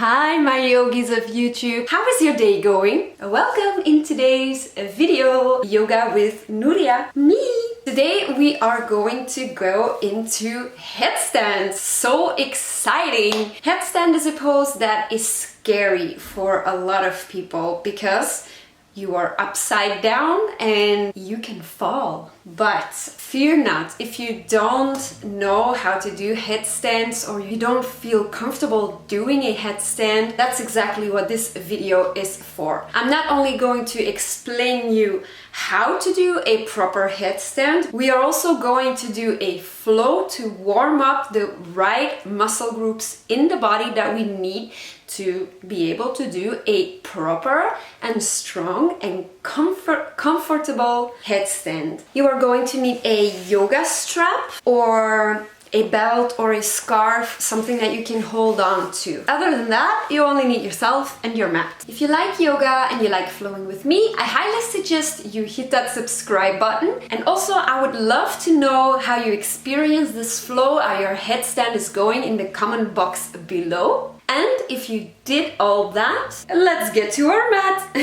Hi my yogis of YouTube! How is your day going? Welcome in today's video, Yoga with Nuria, me! Today we are going to go into headstands. So exciting! Headstand is a pose that is scary for a lot of people because you are upside down and you can fall. But fear not, if you don't know how to do headstands or you don't feel comfortable doing a headstand, that's exactly what this video is for. I'm not only going to explain you how to do a proper headstand, we are also going to do a flow to warm up the right muscle groups in the body that we need to be able to do a proper and strong and comfortable headstand. You are going to need a yoga strap or a belt or a scarf, something that you can hold on to. Other than that, you only need yourself and your mat. If you like yoga and you like flowing with me, I highly suggest you hit that subscribe button. And also, I would love to know how you experience this flow, how your headstand is going in the comment box below. And if you did all that, let's get to our mat.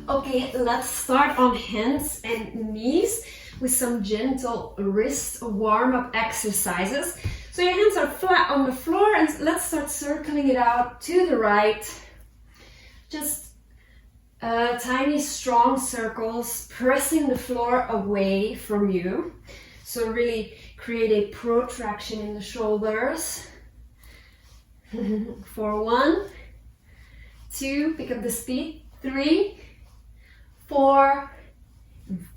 Okay, let's start on hands and knees with some gentle wrist warm-up exercises. So your hands are flat on the floor and let's start circling it out to the right. Just tiny strong circles, pressing the floor away from you. So really create a protraction in the shoulders. For 1, 2, pick up the speed, 3, 4,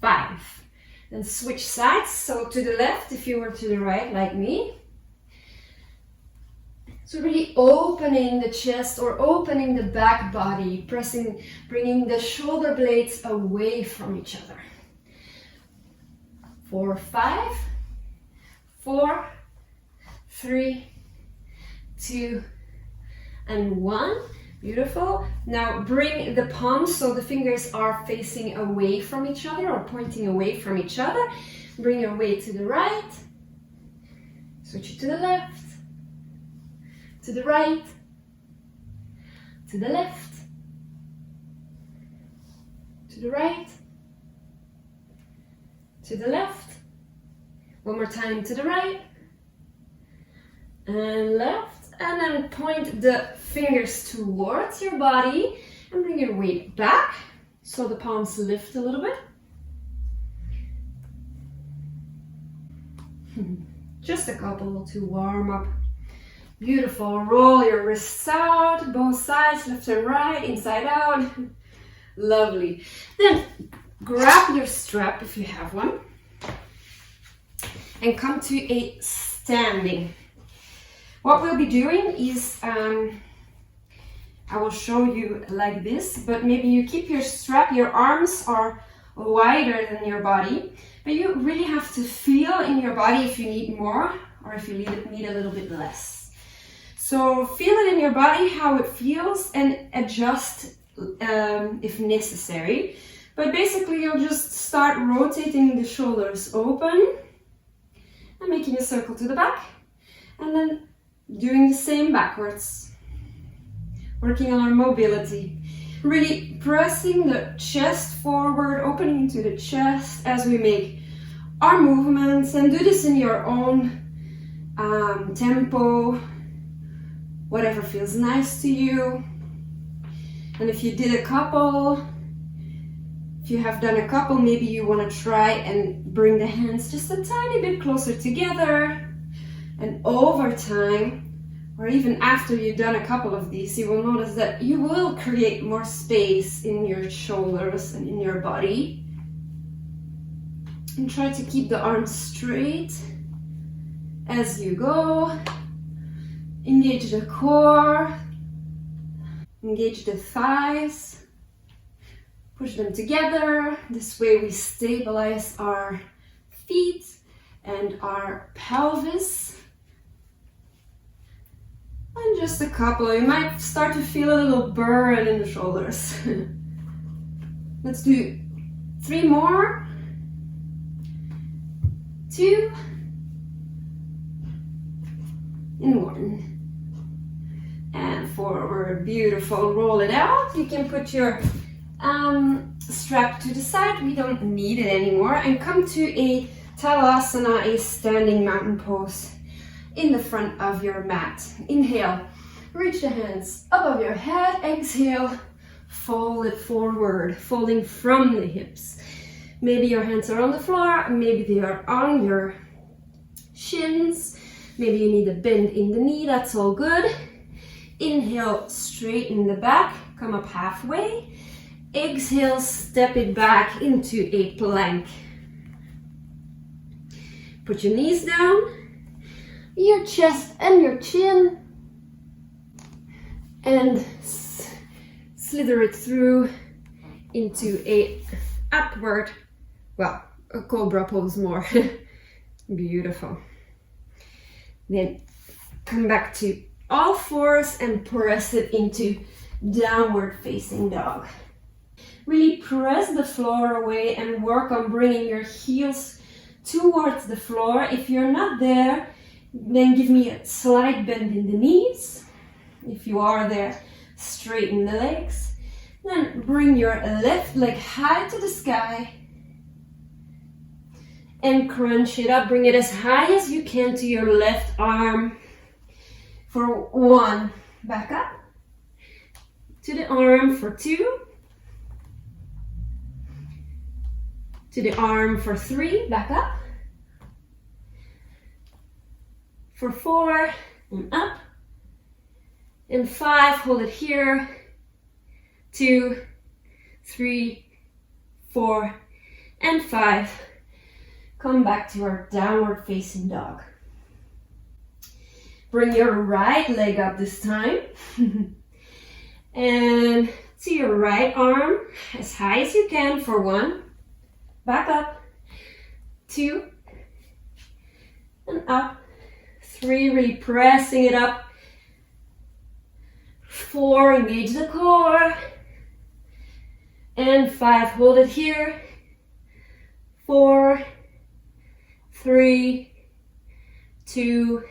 5. Then switch sides, so to the left if you were to the right like me. So really opening the chest or opening the back body, pressing, bringing the shoulder blades away from each other. 4, 5, 4, 3, 2, and 1. Beautiful. Now bring the palms so the fingers are facing away from each other or pointing away from each other. Bring your weight to the right. Switch it to the left. To the right. To the left. To the right. To the left. One more time to the right. And left. And then point the fingers towards your body and bring your weight back so the palms lift a little bit. Just a couple to warm up. Beautiful. Roll your wrists out, both sides, left and right, inside out. Lovely. Then grab your strap if you have one and come to a standing. What we'll be doing is, I will show you like this, but maybe you keep your strap, your arms are wider than your body, but you really have to feel in your body if you need more or if you need a little bit less. So feel it in your body, how it feels, and adjust if necessary. But basically you'll just start rotating the shoulders open and making a circle to the back, and then doing the same backwards, working on our mobility, really pressing the chest forward, opening into the chest as we make our movements, and do this in your own tempo, whatever feels nice to you. And if you did a couple, if you have done a couple, maybe you want to try and bring the hands just a tiny bit closer together. And over time, or even after you've done a couple of these, you will notice that you will create more space in your shoulders and in your body. And try to keep the arms straight as you go. Engage the core, engage the thighs, push them together. This way we stabilize our feet and our pelvis. And just a couple, you might start to feel a little burn in the shoulders. Let's do 3 more. 2, and 1. And forward, beautiful. Roll it out. You can put your strap to the side. We don't need it anymore. And come to a Tadasana, a standing mountain pose in the front of your mat. Inhale, reach the hands above your head. Exhale, fold it forward, folding from the hips. Maybe your hands are on the floor, maybe they are on your shins. Maybe you need a bend in the knee, that's all good. Inhale, straighten the back, come up halfway. Exhale, step it back into a plank. Put your knees down, your chest and your chin, and slither it through into a upward, well, a cobra pose more. Beautiful. Then come back to all fours and press it into downward facing dog. Really press the floor away and work on bringing your heels towards the floor. If you're not there, then give me a slight bend in the knees. If you are there, straighten the legs. Then bring your left leg high to the sky and crunch it up. Bring it as high as you can to your left arm. For 1, back up to the arm for 2, to the arm for 3, back up, for 4, and up, and 5, hold it here, 2, 3, 4, and 5. Come back to our downward facing dog. Bring your right leg up this time. And to your right arm as high as you can for 1. Back up. 2. And up. 3, really pressing it up. 4, engage the core. And 5, hold it here. 4, 3, 2,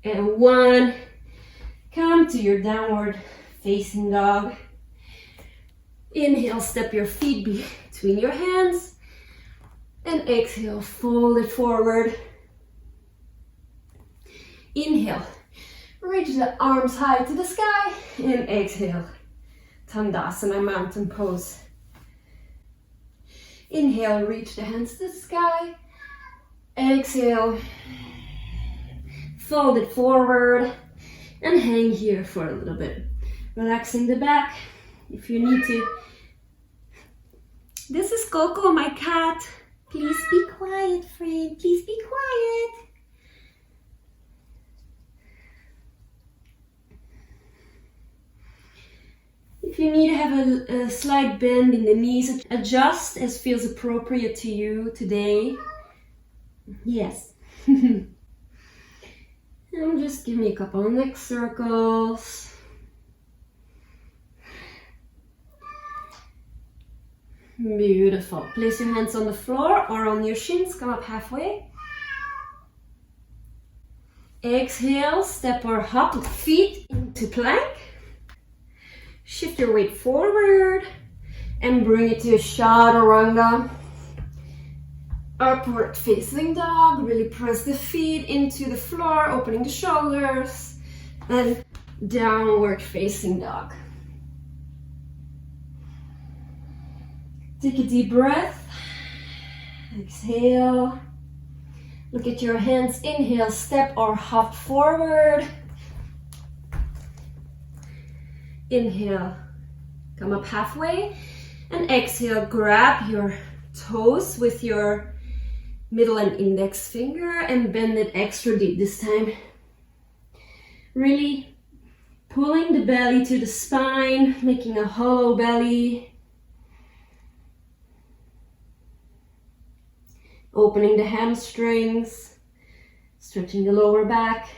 and 1. Come to your downward facing dog. Inhale, step your feet between your hands. And exhale, fold it forward. Inhale, reach the arms high to the sky. And exhale, Tandasana, mountain pose. Inhale, reach the hands to the sky. Exhale, fold it forward and hang here for a little bit. Relaxing the back if you need to. This is Coco, my cat. Please be quiet, friend. Please be quiet. If you need to have a slight bend in the knees, adjust as feels appropriate to you today. Yes. And just give me a couple of neck circles. Beautiful. Place your hands on the floor or on your shins. Come up halfway. Exhale, step or hop feet into plank. Shift your weight forward and bring it to a chaturanga. Upward facing dog. Really press the feet into the floor, opening the shoulders. And downward facing dog. Take a deep breath. Exhale. Look at your hands. Inhale, step or hop forward. Inhale, come up halfway. And exhale, grab your toes with your middle and index finger and bend it extra deep this time. Really pulling the belly to the spine, making a hollow belly. Opening the hamstrings, stretching the lower back.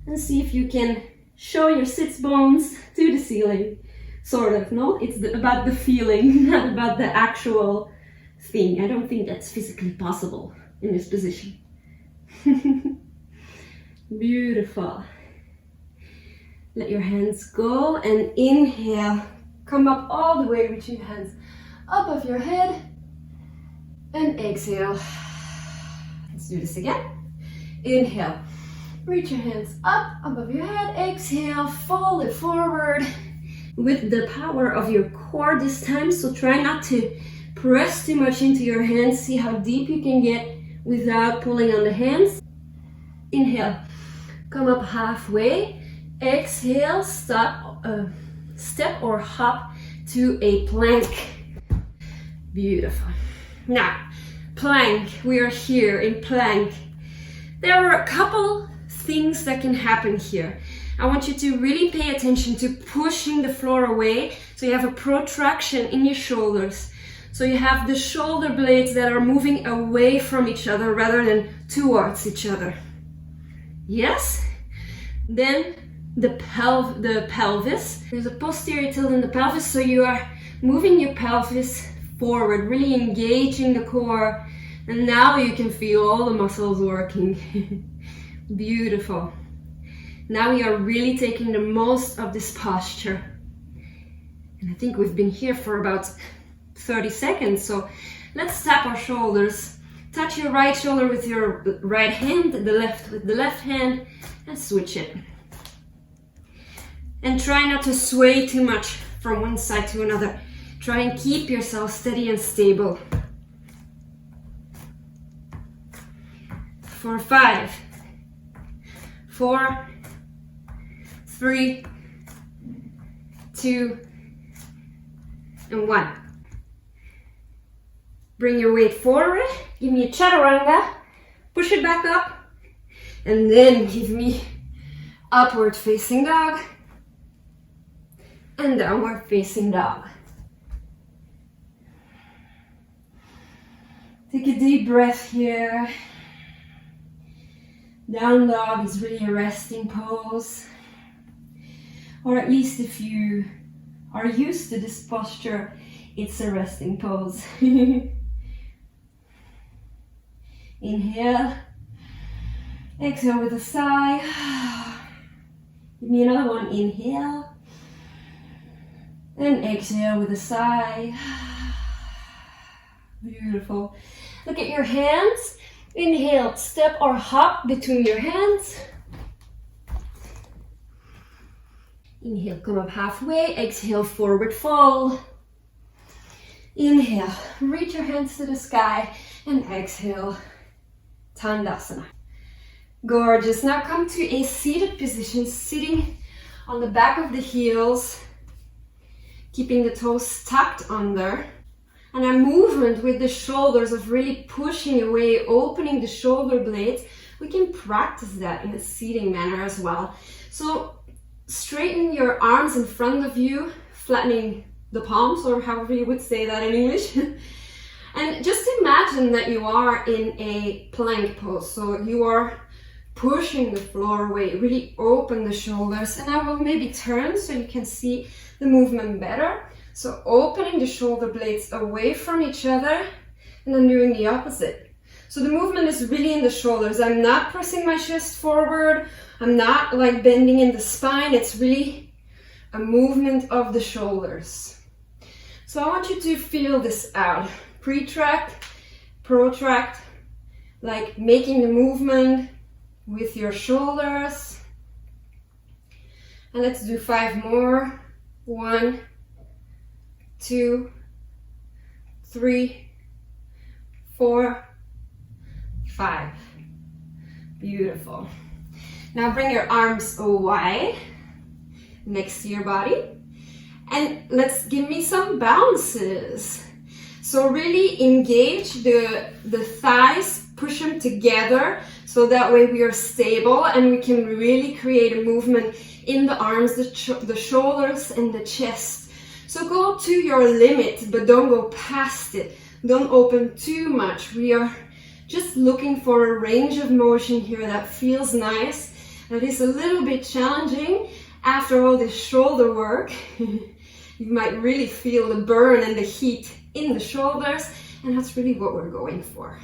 And see if you can show your sits bones to the ceiling. Sort of, no? It's about the feeling, not about the actual thing. I don't think that's physically possible in this position. Beautiful. Let your hands go and inhale. Come up all the way, reaching your hands up of your head. And exhale. Let's do this again. Inhale. Reach your hands up above your head. Exhale. Fold it forward with the power of your core this time. So try not to press too much into your hands. See how deep you can get without pulling on the hands. Inhale. Come up halfway. Exhale. Stop. Step or hop to a plank. Beautiful. Now, plank. We are here in plank. There are a couple things that can happen here. I want you to really pay attention to pushing the floor away, so you have a protraction in your shoulders. So you have the shoulder blades that are moving away from each other rather than towards each other. Yes? Then the pelvis. There's a posterior tilt in the pelvis, so you are moving your pelvis forward, really engaging the core. And now you can feel all the muscles working. Beautiful. Now we are really taking the most of this posture. And I think we've been here for about 30 seconds. So let's tap our shoulders. Touch your right shoulder with your right hand, the left with the left hand, and switch it. And try not to sway too much from one side to another. Try and keep yourself steady and stable. For 5, 4, 3, 2, and 1. Bring your weight forward. Give me a chaturanga. Push it back up. And then give me upward facing dog. And downward facing dog. Take a deep breath here. Down dog is really a resting pose. Or at least if you are used to this posture, it's a resting pose. Inhale. Exhale with a sigh. Give me another one. Inhale. And exhale with a sigh. Beautiful. Look at your hands. Inhale, step or hop between your hands. Inhale, come up halfway. Exhale, forward fold. Inhale, reach your hands to the sky. And exhale, Tandasana. Gorgeous. Now come to a seated position, sitting on the back of the heels, keeping the toes tucked under. And a movement with the shoulders of really pushing away, opening the shoulder blades. We can practice that in a seating manner as well. So straighten your arms in front of you, flattening the palms, or however you would say that in English. And just imagine that you are in a plank pose. So you are pushing the floor away, really open the shoulders. And I will maybe turn so you can see the movement better. So opening the shoulder blades away from each other and then doing the opposite. So the movement is really in the shoulders. I'm not pressing my chest forward. I'm not like bending in the spine. It's really a movement of the shoulders. So I want you to feel this out. Pretract, protract, like making the movement with your shoulders. And let's do 5 more. 1, 2, 3, 4, 5. Beautiful. Now bring your arms wide next to your body. And let's give me some bounces. So really engage the thighs, push them together so that way we are stable and we can really create a movement in the arms, the shoulders and the chest. So go to your limit, but don't go past it. Don't open too much. We are just looking for a range of motion here that feels nice, that is a little bit challenging. After all this shoulder work, you might really feel the burn and the heat in the shoulders, And that's really what we're going for.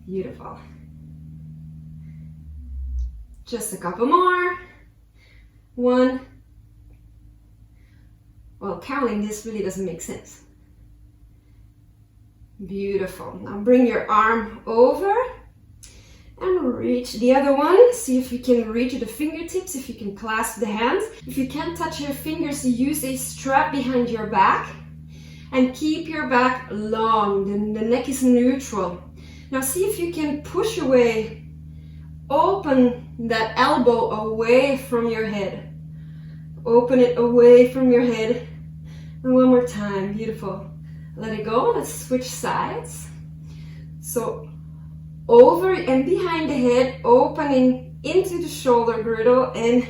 Beautiful. Just a couple more. 1. Well, counting this really doesn't make sense. Beautiful. Now bring your arm over and reach the other one. See if you can reach the fingertips, if you can clasp the hands. If you can't touch your fingers, use a strap behind your back and keep your back long. The neck is neutral. Now see if you can push away, open that elbow away from your head. Open it away from your head. And one more time, beautiful. Let it go, let's switch sides. So over and behind the head, opening into the shoulder girdle and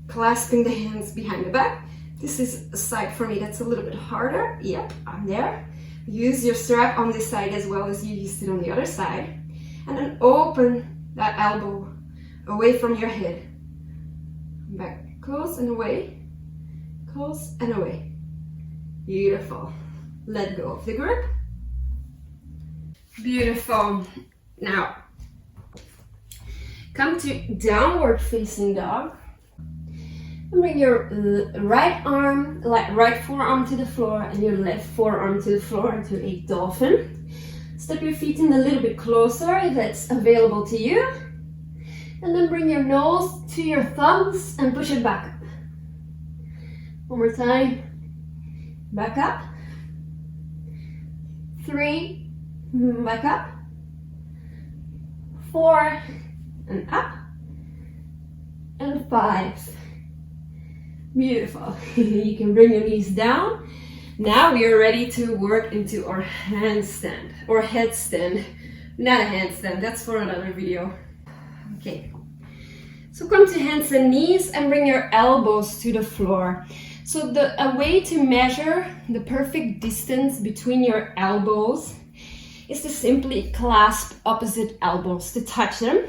clasping the hands behind the back. This is a side for me that's a little bit harder. Yep, I'm there. Use your strap on this side as well as you used it on the other side. And then open that elbow away from your head. Back, close and away, close and away. Beautiful. Let go of the grip. Beautiful. Now, come to downward facing dog. And bring your right forearm to the floor and your left forearm to the floor into a dolphin. Step your feet in a little bit closer if that's available to you. And then bring your nose to your thumbs and push it back up. One more time. Back up. 3, back up. 4, and up. And 5. Beautiful. You can bring your knees down. Now we are ready to work into our handstand or headstand. Not a handstand, that's for another video. Okay. So come to hands and knees and bring your elbows to the floor. So a way to measure the perfect distance between your elbows is to simply clasp opposite elbows, to touch them,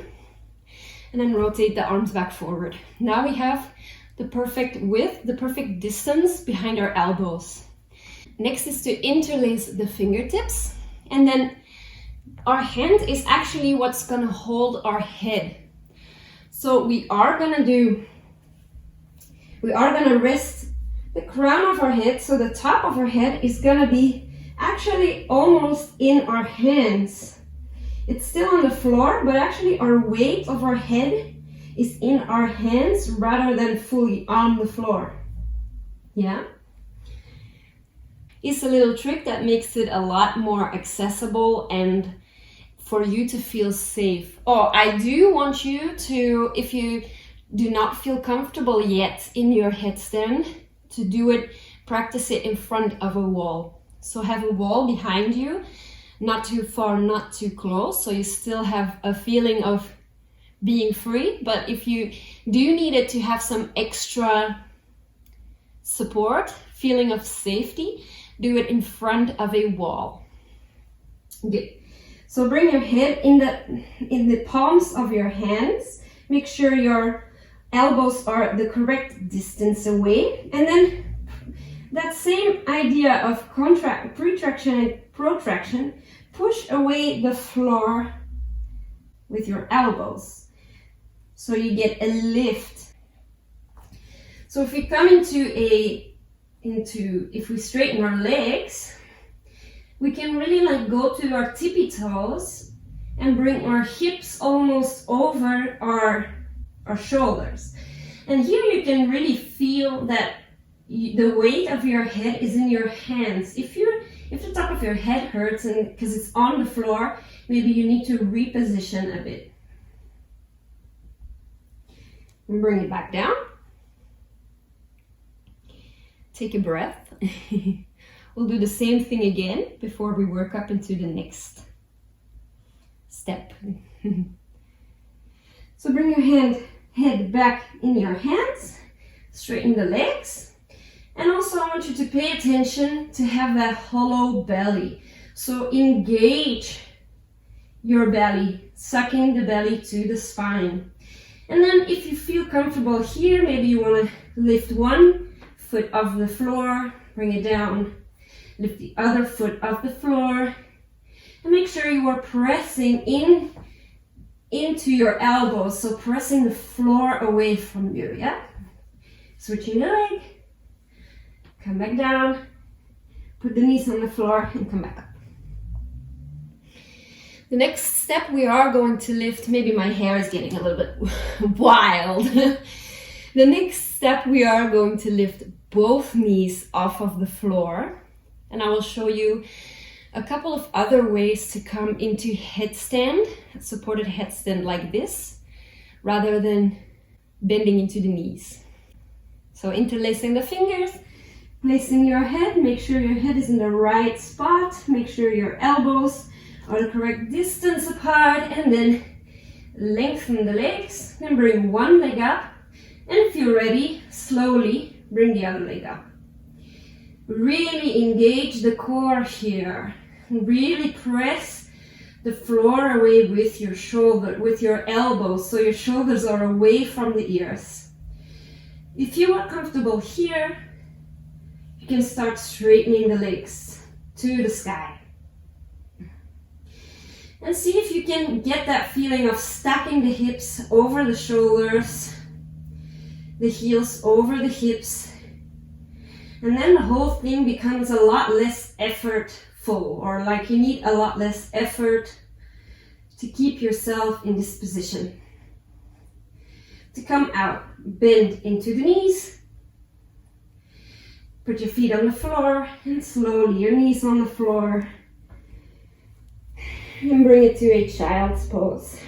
and then rotate the arms back forward. Now we have the perfect width, the perfect distance behind our elbows. Next is to interlace the fingertips, and then our hand is actually what's gonna hold our head. So we are gonna rest the crown of our head, so the top of our head is gonna be actually almost in our hands. It's still on the floor, but actually our weight of our head is in our hands rather than fully on the floor. Yeah? It's a little trick that makes it a lot more accessible and for you to feel safe. Oh, I do want you to, if you do not feel comfortable yet in your headstand, to do it, practice it in front of a wall. So have a wall behind you, not too far, not too close, so you still have a feeling of being free. But if you do need it to have some extra support, feeling of safety, do it in front of a wall. Good. So bring your head in the palms of your hands. Make sure your elbows are the correct distance away, and then that same idea of retraction and protraction, push away the floor with your elbows so you get a lift. So if we come if we straighten our legs, we can really go to our tippy toes and bring our hips almost over our shoulders. And here you can really feel that the weight of your head is in your hands. If the top of your head hurts and because it's on the floor, maybe you need to reposition a bit. And bring it back down. Take a breath. We'll do the same thing again before we work up into the next step. So bring your head back in your hands, straighten the legs, and also I want you to pay attention to have that hollow belly. So engage your belly, sucking the belly to the spine. And then if you feel comfortable here, maybe you want to lift one foot off the floor, bring it down. Lift the other foot off the floor. And make sure you are pressing in into your elbows, so pressing the floor away from you, yeah? Switching the leg, come back down, put the knees on the floor and come back up. The next step we are going to lift, maybe my hair is getting a little bit wild. The next step we are going to lift both knees off of the floor, and I will show you a couple of other ways to come into headstand, supported headstand like this, rather than bending into the knees. So interlacing the fingers, placing your head, make sure your head is in the right spot, make sure your elbows are the correct distance apart, and then lengthen the legs, then bring one leg up, and if you're ready, slowly bring the other leg up. Really engage the core here. Really press the floor away with your shoulder, with your elbows, so your shoulders are away from the ears. If you are comfortable here, you can start straightening the legs to the sky. And see if you can get that feeling of stacking the hips over the shoulders, the heels over the hips, and then the whole thing becomes a lot less effortful, or like you need a lot less effort to keep yourself in this position. To come out, bend into the knees, put your feet on the floor, and slowly your knees on the floor, and bring it to a child's pose.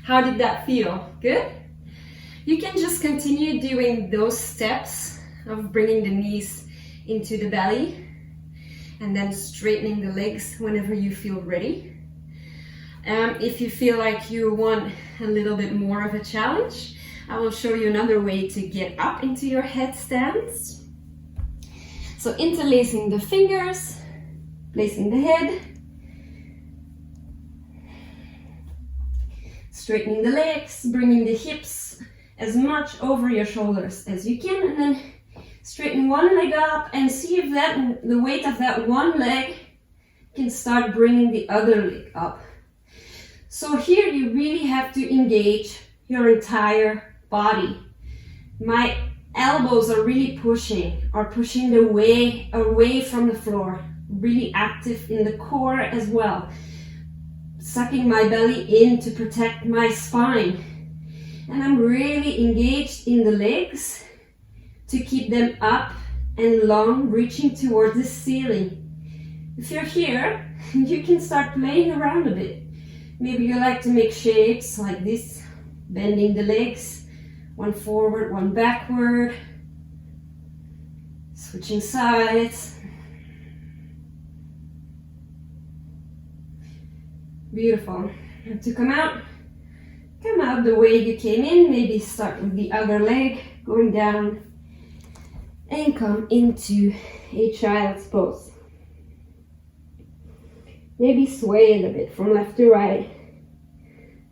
How did that feel? Good? You can just continue doing those steps of bringing the knees into the belly and then straightening the legs whenever you feel ready. If you feel like you want a little bit more of a challenge, I will show you another way to get up into your headstands. So interlacing the fingers, placing the head, straightening the legs, bringing the hips as much over your shoulders as you can, and then straighten one leg up and see if the weight of that one leg can start bringing the other leg up. So here you really have to engage your entire body. My elbows are really pushing the way away from the floor, really active in the core as well. Sucking my belly in to protect my spine. And I'm really engaged in the legs to keep them up and long, reaching towards the ceiling. If you're here, you can start playing around a bit. Maybe you like to make shapes like this, bending the legs, one forward, one backward, switching sides. Beautiful. And to come out the way you came in. Maybe start with the other leg, going down, and come into a child's pose. Maybe sway a little bit from left to right,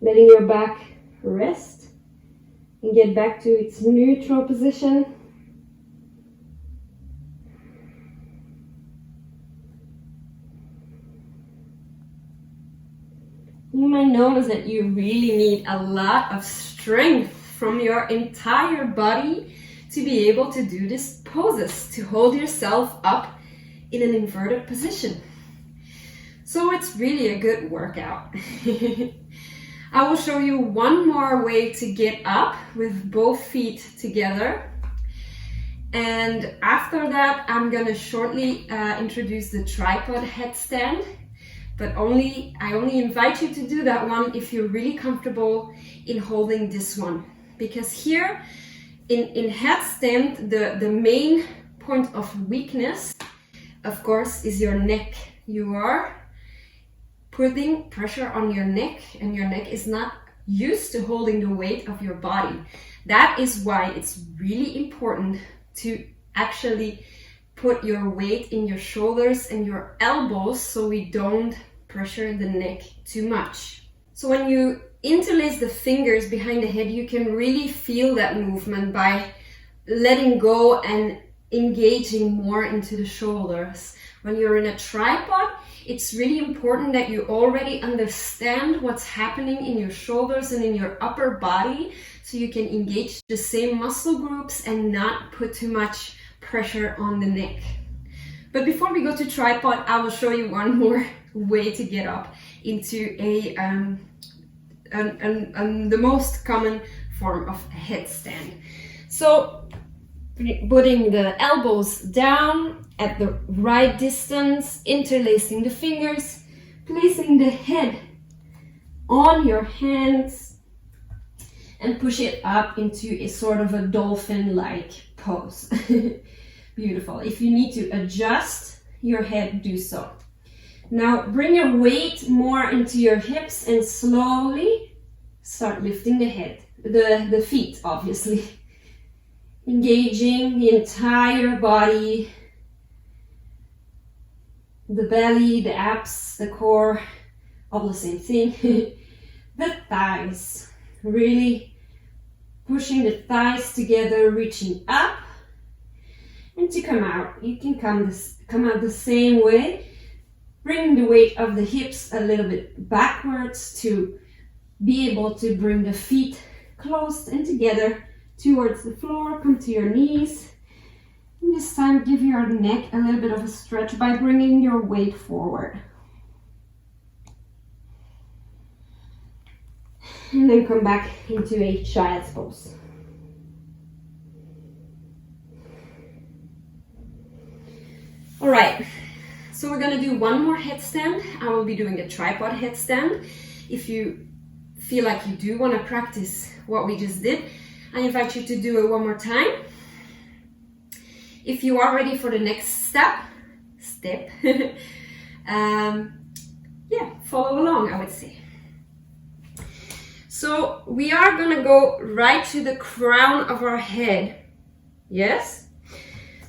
letting your back rest and get back to its neutral position. You might notice that you really need a lot of strength from your entire body to be able to do these poses, to hold yourself up in an inverted position. So it's really a good workout. I will show you one more way to get up with both feet together. And after that, I'm gonna shortly introduce the tripod headstand. But I only invite you to do that one if you're really comfortable in holding this one. Because here in headstand, the main point of weakness, of course, is your neck. You are putting pressure on your neck, and your neck is not used to holding the weight of your body. That is why it's really important to actually put your weight in your shoulders and your elbows so we don't pressure the neck too much. So when you interlace the fingers behind the head, you can really feel that movement by letting go and engaging more into the shoulders. When you're in a tripod, it's really important that you already understand what's happening in your shoulders and in your upper body, so you can engage the same muscle groups and not put too much pressure on the neck. But before we go to tripod, I will show you one more way to get up into the most common form of headstand. So putting the elbows down at the right distance, interlacing the fingers, placing the head on your hands, and push it up into a sort of a dolphin-like pose. Beautiful. If you need to adjust your head, do so. Now bring your weight more into your hips and slowly start lifting the head, the feet, obviously. Engaging the entire body, the belly, the abs, the core, all the same thing. The thighs, really pushing the thighs together, reaching up. And to come out, you can come out the same way, bringing the weight of the hips a little bit backwards to be able to bring the feet close and together towards the floor. Come to your knees. And this time give your neck a little bit of a stretch by bringing your weight forward. And then come back into a child's pose. All right, so we're gonna do one more headstand. I will be doing a tripod headstand. If you feel like you do want to practice what we just did, I invite you to do it one more time. If you are ready for the next step, yeah, follow along, I would say. So we are gonna go right to the crown of our head. Yes?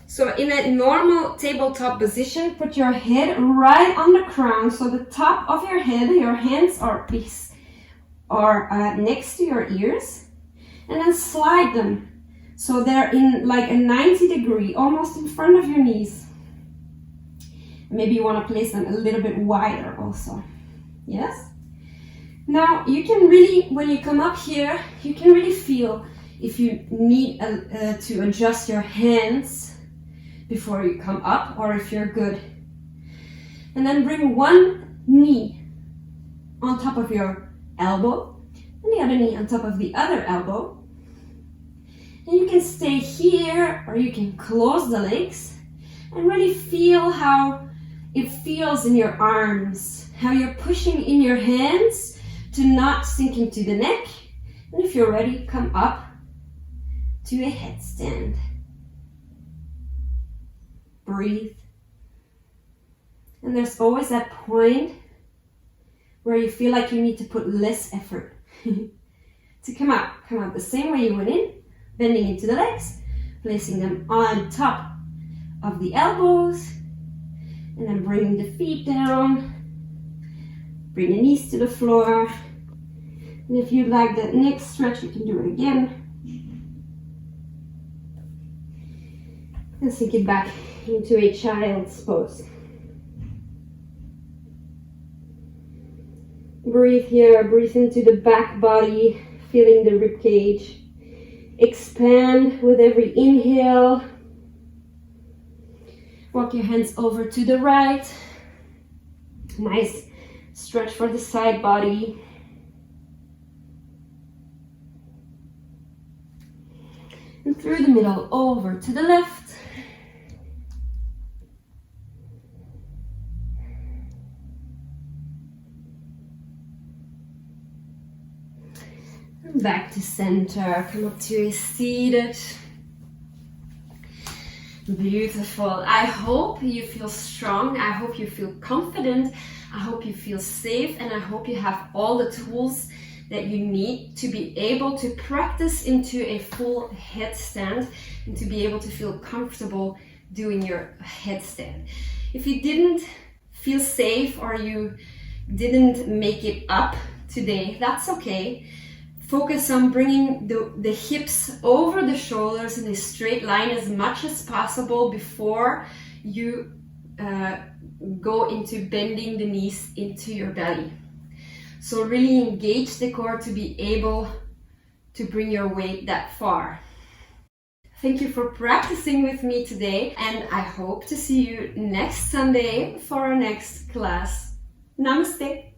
So in a normal tabletop position, put your head right on the crown. So the top of your head, your hands are next to your ears. And then slide them. So they're in like a 90 degree, almost in front of your knees. Maybe you want to place them a little bit wider also. Yes? Now you can really, when you come up here, you can really feel if you need to adjust your hands before you come up, or if you're good. And then bring one knee on top of your elbow and the other knee on top of the other elbow. And you can stay here, or you can close the legs and really feel how it feels in your arms, how you're pushing in your hands to not sink into the neck. And if you're ready, come up to a headstand. Breathe. And there's always that point where you feel like you need to put less effort to come out. Come out the same way you went in, bending into the legs, placing them on top of the elbows, and then bringing the feet down. Bring the knees to the floor. And if you'd like that next stretch, you can do it again. And sink it back into a child's pose. Breathe here, breathe into the back body, feeling the rib cage. Expand with every inhale. Walk your hands over to the right. Nice stretch for the side body. And through the middle over to the left. Back to center, come up to a seated. Beautiful. I hope you feel strong. I hope you feel confident. I hope you feel safe, and I hope you have all the tools that you need to be able to practice into a full headstand and to be able to feel comfortable doing your headstand. If you didn't feel safe or you didn't make it up today. That's okay. Focus on bringing the hips over the shoulders in a straight line as much as possible before you go into bending the knees into your belly. So really engage the core to be able to bring your weight that far. Thank you for practicing with me today, and I hope to see you next Sunday for our next class. Namaste.